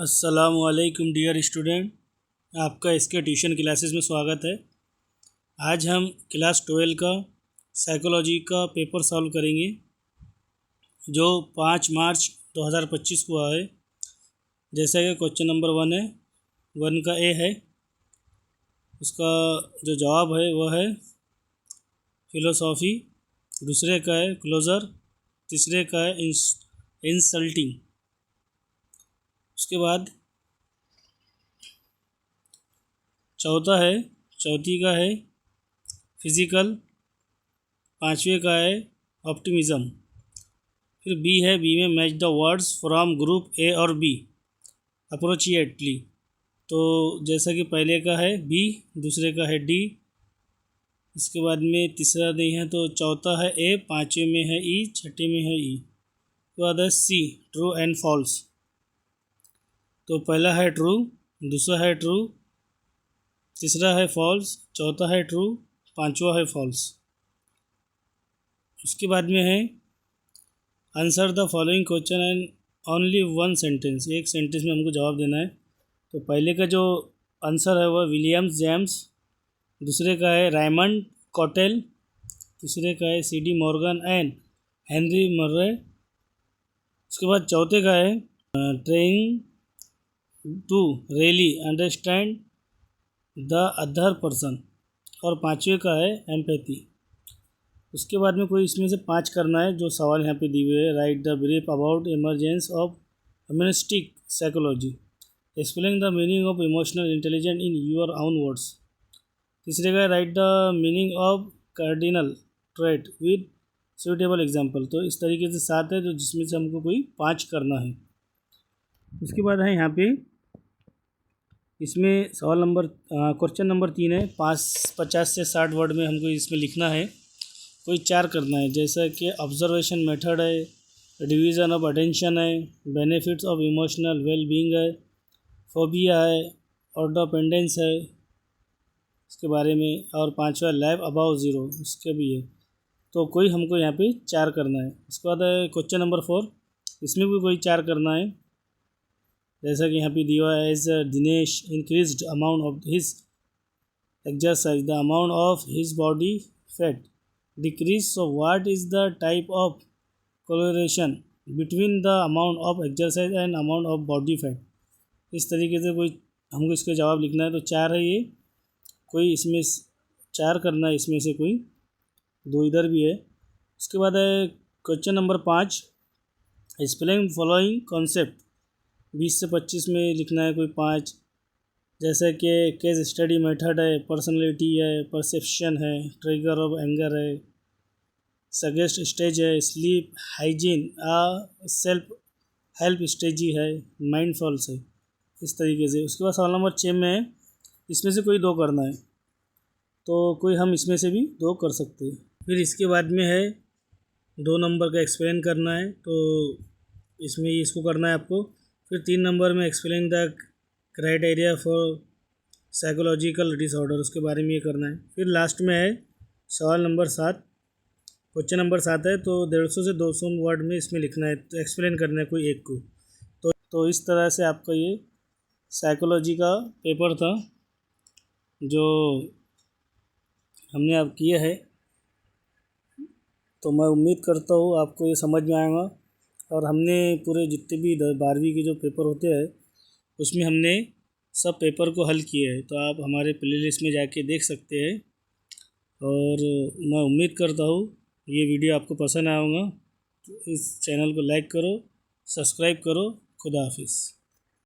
अस्सलामुअलैकुम dear student, आपका इसके ट्यूशन क्लासेस में स्वागत है। आज हम क्लास 12 का साइकोलॉजी का पेपर सॉल्व करेंगे जो 5 मार्च 2025 को आए। जैसा कि क्वेश्चन नंबर 1 है, 1 का ए है, उसका जो जवाब है वह है फिलोसॉफी। दूसरे का है क्लोज़र, तीसरे का है इंसल्टिंग। उसके बाद चौथी का है फिज़िकल, पांचवे का है ऑप्टिमिज़म। फिर बी है, बी में match the words from group A और बी अप्रोचिएटली। तो जैसा कि पहले का है बी, दूसरे का है डी, इसके बाद में तीसरा नहीं है तो चौथा है ए, पांचवे में है ई, छठे में है ई। उसके बाद है सी, ट्रू एंड फॉल्स। तो पहला है ट्रू, दूसरा है ट्रू, तीसरा है फॉल्स, चौथा है ट्रू, पांचवा है फॉल्स। उसके बाद में है answer the following question and only one sentence. एक सेंटेंस में हमको जवाब देना है। तो पहले का जो आंसर है वह विलियम्स जेम्स, दूसरे का है रायमंड कॉटेल, तीसरे का है C D Morgan and Henry Murray. उसके बाद चौथे का है trying to really understand the other person, और पांचवे का है एम्पैथी। उसके बाद में कोई इसमें से 5 करना है जो सवाल यहाँ पे दिए हुए हैं। Right the brief about emergence of humanistic psychology, explain the meaning of emotional intelligence in your own words. तीसरे का है right the meaning of cardinal trait with suitable example. तो इस तरीके से 7 है, तो जिसमें से हमको कोई 5 करना है। उसके बाद है यहाँ पे इसमें सवाल नंबर क्वेश्चन नंबर 3 है, 50 से 60 वर्ड में हमको इसमें लिखना है। कोई 4 करना है, जैसा कि ऑब्जर्वेशन मेथड है, डिवीज़न ऑफ अटेंशन है, benefits of emotional well being है, फोबिया है, ऑर्डोपेंडेंस है इसके बारे में, और पांचवा लाइफ अबाव ज़ीरो उसके भी है। तो कोई हमको यहाँ पे 4 करना है। उसके बाद है क्वेश्चन नंबर 4, इसमें भी कोई 4 करना है। जैसा कि यहाँ पे दिया है, as Dinesh increased amount of his exercise the amount of his body fat decrease. So what is the type of correlation between the amount of exercise and amount of body fat. इस तरीके से कोई हमको इसका जवाब लिखना है। तो 4 है ये, कोई इसमें 4 करना है, इसमें से कोई 2 इधर भी है। उसके बाद है question number 5, explain following concept. 20 से 25 में लिखना है कोई 5, जैसे कि केस स्टडी मेथड है, पर्सनैलिटी है, परसेप्शन है, ट्रिगर ऑफ एंगर है, सजेस्ट स्टेज है, sleep hygiene, self help stage है, माइंडफुलनेस है, इस तरीके से। उसके बाद सवाल नंबर 6 में है, इसमें से कोई 2 करना है। तो कोई हम इसमें से भी 2 कर सकते हैं। फिर इसके बाद में है 2 नंबर का एक्सप्लेन करना है, तो इसमें इसको करना है आपको। फिर 3 नंबर में explain the criteria for psychological disorder, उसके बारे में ये करना है। फिर लास्ट में है सवाल नंबर 7, क्वेश्चन नंबर 7 है, तो 150 से 200 वर्ड में इसमें लिखना है, तो एक्सप्लेन करना है कोई एक को। तो इस तरह से आपका ये साइकोलॉजी का पेपर था जो हमने अब किया है। तो मैं उम्मीद करता हूँ आपको ये समझ में आएगा। और हमने पूरे जितने भी 12वीं के जो पेपर होते हैं उसमें हमने सब पेपर को हल किया है, तो आप हमारे प्लेलिस्ट में जाके देख सकते हैं। और मैं उम्मीद करता हूँ ये वीडियो आपको पसंद आएगा। तो इस चैनल को लाइक करो, सब्सक्राइब करो। खुदा हाफिज़।